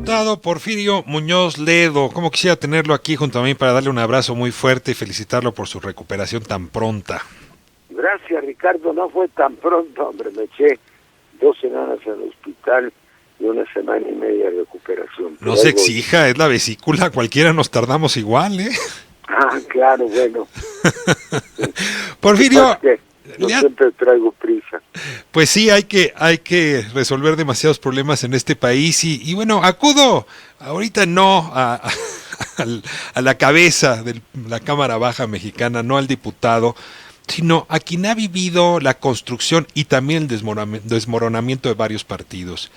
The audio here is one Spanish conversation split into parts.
Diputado Porfirio Muñoz Ledo, cómo quisiera tenerlo aquí junto a mí para darle un abrazo muy fuerte y felicitarlo por su recuperación tan pronta. Gracias, Ricardo, no fue tan pronto, hombre, me eché 2 semanas en el hospital y 1.5 semanas de recuperación. No se exija, es la vesícula, cualquiera nos tardamos igual, ¿eh? Ah, claro, bueno. Porfirio, yo siempre traigo prisa. Pues sí, hay que resolver demasiados problemas en este país y bueno, acudo ahorita no a la cabeza de la Cámara Baja Mexicana, no al diputado, sino a quien ha vivido la construcción y también el desmoronamiento de varios partidos.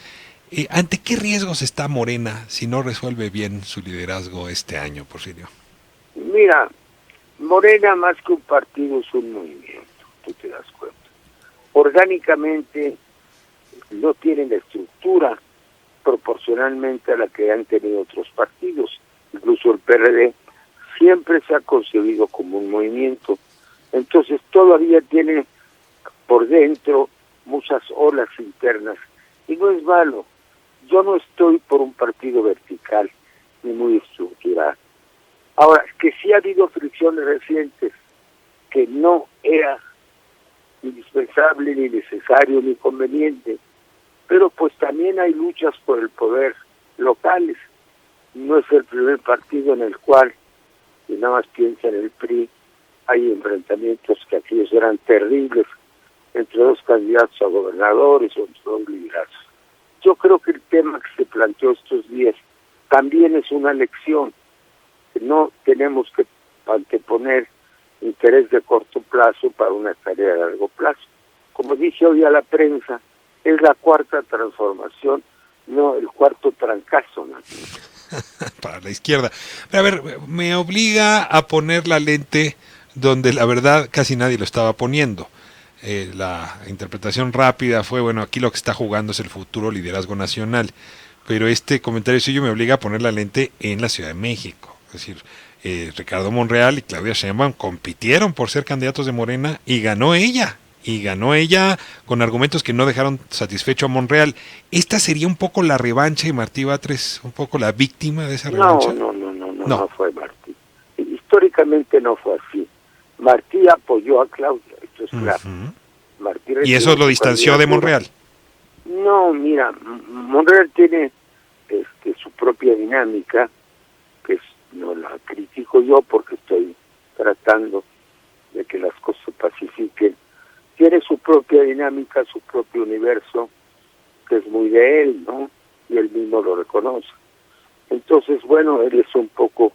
¿Ante qué riesgos está Morena si no resuelve bien su liderazgo este año, Porfirio? Mira, Morena más que un partido es un movimiento, tú te das cuenta. Orgánicamente no tienen la estructura proporcionalmente a la que han tenido otros partidos. Incluso el PRD siempre se ha concebido como un movimiento. Entonces todavía tiene por dentro muchas olas internas. Y no es malo. Yo no estoy por un partido vertical ni muy estructurado. Ahora, que sí ha habido fricciones recientes, que no era indispensable, ni necesario, ni conveniente, pero pues también hay luchas por el poder locales. No es el primer partido en el cual, si nada más piensa en el PRI, hay enfrentamientos que aquellos eran terribles entre 2 candidatos a gobernadores o entre 2 liderazgos. Yo creo que el tema que se planteó estos días también es una lección. No tenemos que anteponer interés de corto plazo para una tarea de largo plazo. Como dije hoy a la prensa, es la 4ª transformación, no el 4º trancazo, ¿no? Para la izquierda. Pero a ver, me obliga a poner la lente donde la verdad casi nadie lo estaba poniendo. La interpretación rápida fue, bueno, aquí lo que está jugando es el futuro liderazgo nacional. Pero este comentario suyo me obliga a poner la lente en la Ciudad de México. Es decir, Ricardo Monreal y Claudia Sheinbaum compitieron por ser candidatos de Morena y ganó ella. Y ganó ella con argumentos que no dejaron satisfecho a Monreal. ¿Esta sería un poco la revancha y Martí Batres un poco la víctima de esa revancha? No fue Martí. Históricamente no fue así. Martí apoyó a Claudia, esto es claro. Martí ¿Y eso lo distanció de Monreal? No, mira, Monreal tiene su propia dinámica, que no la critico yo porque estoy tratando de que las cosas se pacifiquen. Tiene su propia dinámica, su propio universo, que es muy de él, ¿no? Y él mismo lo reconoce. Entonces, bueno, él es un poco,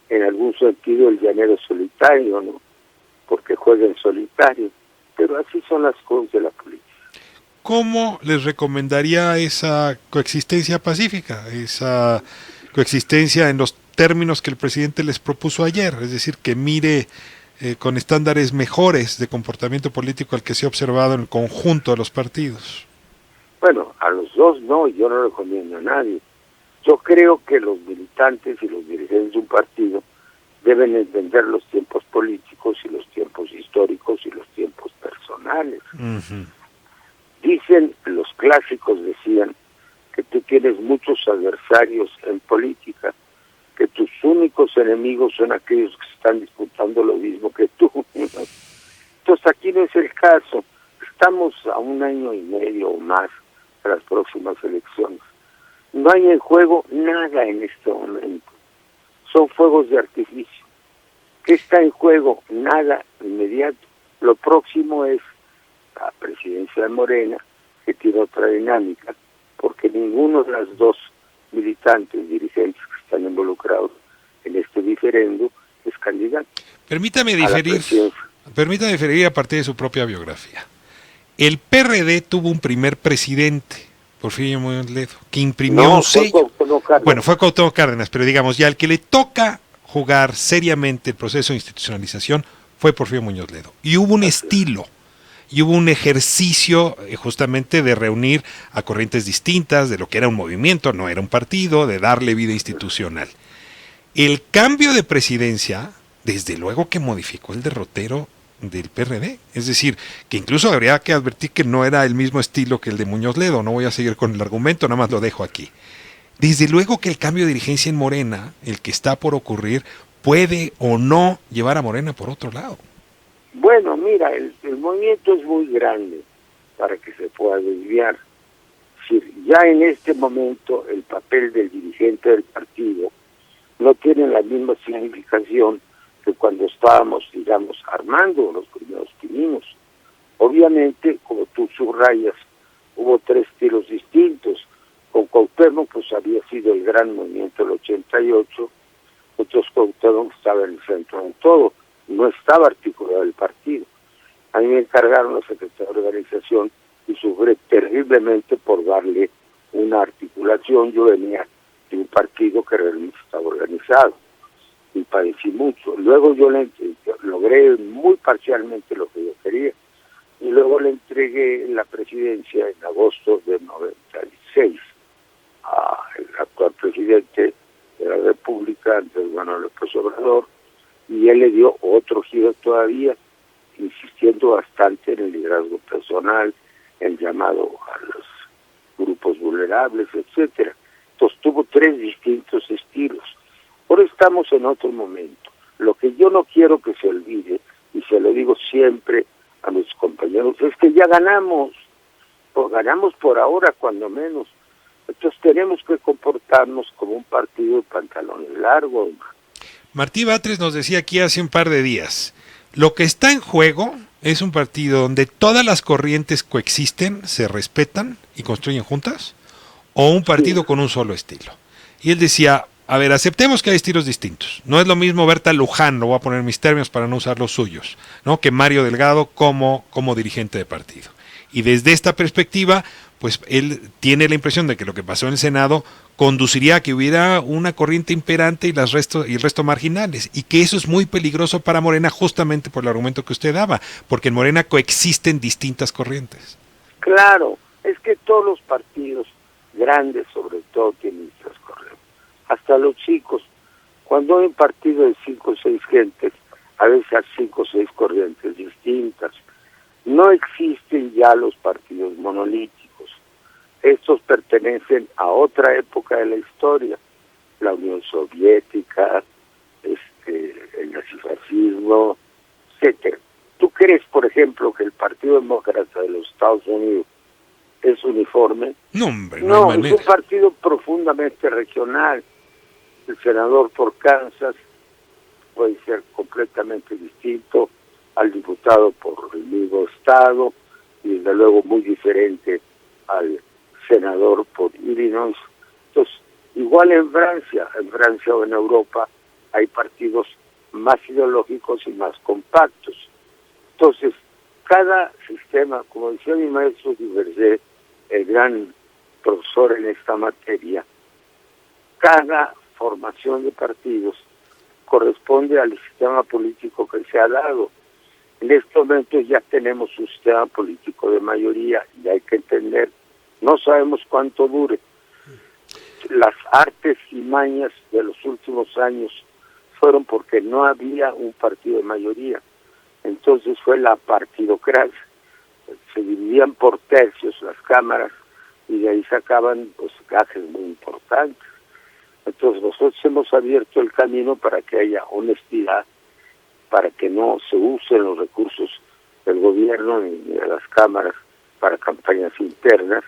en algún sentido, el llanero solitario, ¿no? Porque juega en solitario. Pero así son las cosas de la política. ¿Cómo les recomendaría esa coexistencia pacífica? Esa coexistencia en los términos que el presidente les propuso ayer, es decir, que mire con estándares mejores de comportamiento político al que se ha observado en el conjunto de los partidos. Bueno, a los dos no, yo no recomiendo a nadie. Yo creo que los militantes y los dirigentes de un partido deben entender los tiempos políticos y los tiempos históricos y los tiempos personales. Dicen, los clásicos decían, que tú tienes muchos adversarios en política, que tus únicos enemigos son aquellos que están disputando lo mismo que tú. Entonces aquí no es el caso. Estamos a 1 año y medio o más de las próximas elecciones. No hay en juego nada en este momento. Son fuegos de artificio. ¿Qué está en juego? Nada inmediato. Lo próximo es la presidencia de Morena, que tiene otra dinámica, porque ninguno de las dos militantes, dirigentes que están involucrados en este diferendo es candidato. Permítame diferir a partir de su propia biografía. El PRD tuvo un primer presidente, Porfirio Muñoz Ledo, que imprimió un sello. Bueno, fue Cuauhtémoc Cárdenas, pero digamos, ya al que le toca jugar seriamente el proceso de institucionalización fue Porfirio Muñoz Ledo. Y hubo un estilo, y hubo un ejercicio justamente de reunir a corrientes distintas de lo que era un movimiento, no era un partido, de darle vida institucional. El cambio de presidencia, desde luego que modificó el derrotero del PRD, es decir, que incluso habría que advertir que no era el mismo estilo que el de Muñoz Ledo. No voy a seguir con el argumento, nada más lo dejo aquí. Desde luego que el cambio de dirigencia en Morena, el que está por ocurrir, puede o no llevar a Morena por otro lado. Bueno, mira, el movimiento es muy grande para que se pueda desviar. Es decir, ya en este momento el papel del dirigente del partido no tiene la misma significación que cuando estábamos, digamos, armando los primeros pininos. Obviamente, como tú subrayas, hubo 3 estilos distintos. Con Cuauhtémoc, pues había sido el gran movimiento del 88, otros Cuauhtémoc estaba en el centro de todo, no estaba articulado el partido. A mí me encargaron la Secretaría de Organización y sufrí terriblemente por darle una articulación. Yo venía de un partido que realmente estaba organizado y padecí mucho. Luego yo logré muy parcialmente lo que yo quería y luego le entregué la presidencia en agosto de 96 al actual presidente de la República, Andrés Manuel López Obrador, y él le dio otro giro todavía, insistiendo bastante en el liderazgo personal, el llamado a los grupos vulnerables, etcétera. Entonces tuvo 3 distintos estilos. Ahora estamos en otro momento. Lo que yo no quiero que se olvide, y se lo digo siempre a mis compañeros, es que ya ganamos, o ganamos por ahora cuando menos. Entonces tenemos que comportarnos como un partido de pantalones largos. Martí Batres nos decía aquí hace un par de días, lo que está en juego es un partido donde todas las corrientes coexisten, se respetan y construyen juntas, o un partido con un solo estilo. Y él decía, a ver, aceptemos que hay estilos distintos. No es lo mismo Berta Luján, lo voy a poner en mis términos para no usar los suyos, ¿no?, que Mario Delgado como dirigente de partido. Y desde esta perspectiva, pues él tiene la impresión de que lo que pasó en el Senado conduciría a que hubiera una corriente imperante y el resto marginales, y que eso es muy peligroso para Morena justamente por el argumento que usted daba, porque en Morena coexisten distintas corrientes. Claro, es que todos los partidos grandes sobre todo tienen estas corrientes, hasta los chicos. Cuando hay un partido de 5 o 6 gentes, a veces hay 5 o 6 corrientes distintas. No existen ya los partidos monolíticos. Estos pertenecen a otra época de la historia, la Unión Soviética, el nazifascismo, etcétera. ¿Tú crees, por ejemplo, que el Partido Demócrata de los Estados Unidos es uniforme? No, hombre, no es un partido profundamente regional. El senador por Kansas puede ser completamente distinto al diputado por el mismo estado, y desde luego muy diferente al senador por Illinois. Entonces, igual en Francia o en Europa hay partidos más ideológicos y más compactos. Entonces, cada sistema, como decía mi maestro Duverger, el gran profesor en esta materia, cada formación de partidos corresponde al sistema político que se ha dado. En este momento ya tenemos un sistema político de mayoría y hay que entender, no sabemos cuánto dure. Las artes y mañas de los últimos años fueron porque no había un partido de mayoría. Entonces fue la partidocracia. Se dividían por tercios las cámaras y de ahí sacaban pues gajes muy importantes. Entonces nosotros hemos abierto el camino para que haya honestidad, para que no se usen los recursos del gobierno ni de las cámaras para campañas internas,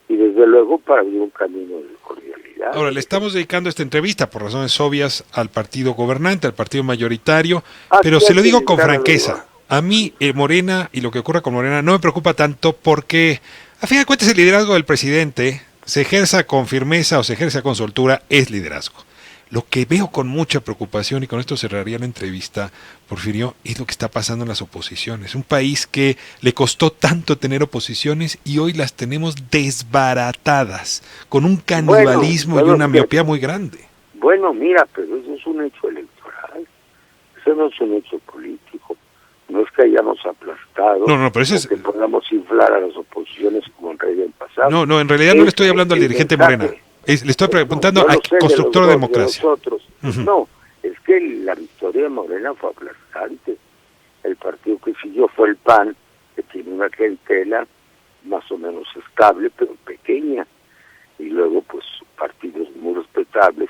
y desde luego para abrir un camino de cordialidad. Ahora, le estamos dedicando esta entrevista por razones obvias al partido gobernante, al partido mayoritario, pero se lo digo con franqueza. A mí, Morena y lo que ocurra con Morena no me preocupa tanto porque, a fin de cuentas, el liderazgo del presidente, se ejerza con firmeza o se ejerza con soltura, es liderazgo. Lo que veo con mucha preocupación, y con esto cerraría la entrevista, Porfirio, es lo que está pasando en las oposiciones. Un país que le costó tanto tener oposiciones y hoy las tenemos desbaratadas, con un canibalismo y una miopía muy grande. Bueno, mira, pero eso es un hecho electoral, eso no es un hecho político. No es que hayamos aplastado, pero eso es que podamos inflar a las oposiciones como en realidad en pasado. No, en realidad no le estoy hablando al dirigente Morena. Le estoy preguntando al constructor de democracia. No, es que la victoria de Morena fue aplastante. El partido que siguió fue el PAN, que tiene una clientela más o menos estable, pero pequeña. Y luego, pues, partidos muy incontables,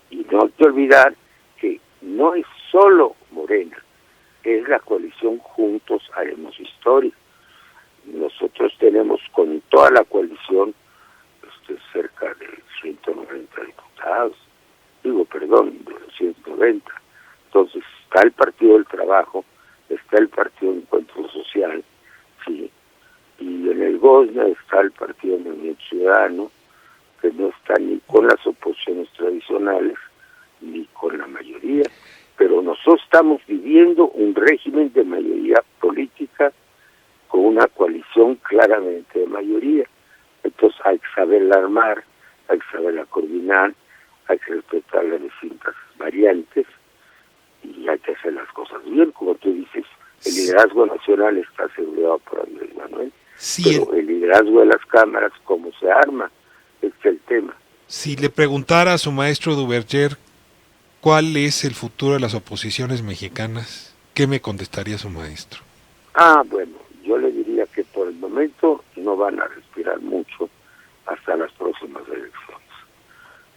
y no hay que olvidar que no es solo Morena, es la coalición Juntos Haremos Historia. Nosotros tenemos con toda la coalición cerca de 190 diputados, de 190. Entonces está el Partido del Trabajo, está el Partido de Encuentro Social, sí, y en el Gozna está el Partido de Movimiento Ciudadano, que no está ni con las oposiciones tradicionales ni con la mayoría, pero nosotros estamos viviendo un régimen de mayoría política con una coalición claramente de mayoría. Entonces hay que saberla armar, hay que saberla coordinar, hay que respetar las distintas variantes y hay que hacer las cosas bien. Como tú dices, el liderazgo nacional está asegurado por Andrés Manuel, sí, pero el liderazgo de las cámaras, ¿cómo se arma? Este es el tema. Si le preguntara a su maestro Duverger cuál es el futuro de las oposiciones mexicanas, ¿qué me contestaría su maestro? Bueno, yo le diría que por el momento no van a respirar mucho hasta las próximas elecciones.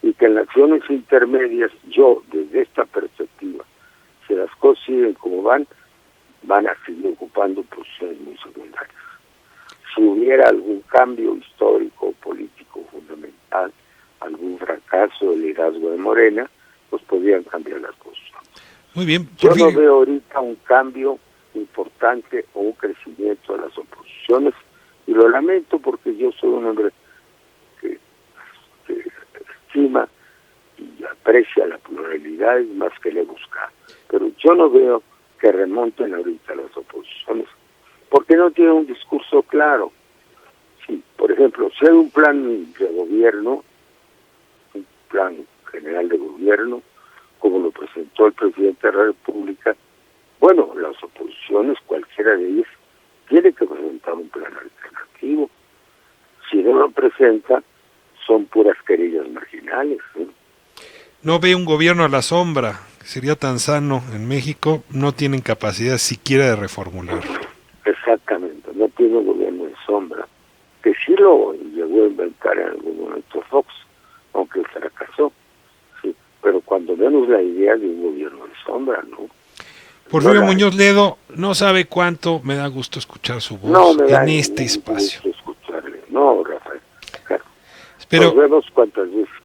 Y que en las acciones intermedias, yo desde esta perspectiva, si las cosas siguen como van a seguir ocupando posiciones muy secundarias. Si hubiera algún cambio histórico, político, fundamental, algún fracaso del liderazgo de Morena, pues podrían cambiar las posiciones. Muy bien. Yo no veo ahorita un cambio importante o un crecimiento de las oposiciones, y lo lamento porque yo soy un hombre que estima y aprecia la pluralidad más que le busca, pero yo no veo que remonten ahorita las oposiciones porque no tienen un discurso claro. Sí, por ejemplo, si hay un plan de gobierno, un plan general de gobierno, como lo presentó el presidente de la República, bueno, las oposiciones, cualquiera de ellas, tiene que presentar un plan alternativo. Si no lo presenta, son puras querellas marginales. No ve un gobierno a la sombra, que sería tan sano en México, no tienen capacidad siquiera de reformularlo. Exactamente, no tiene un gobierno de sombra, que sí lo llegó a inventar en algún momento Fox, aunque fracasó, sí, pero cuando menos la idea de un gobierno de sombra, ¿no? Porfirio Muñoz Ledo, no sabe cuánto me da gusto escuchar su voz en este espacio. Gusto escucharle. No, Rafael, claro. Pero nos vemos cuantas veces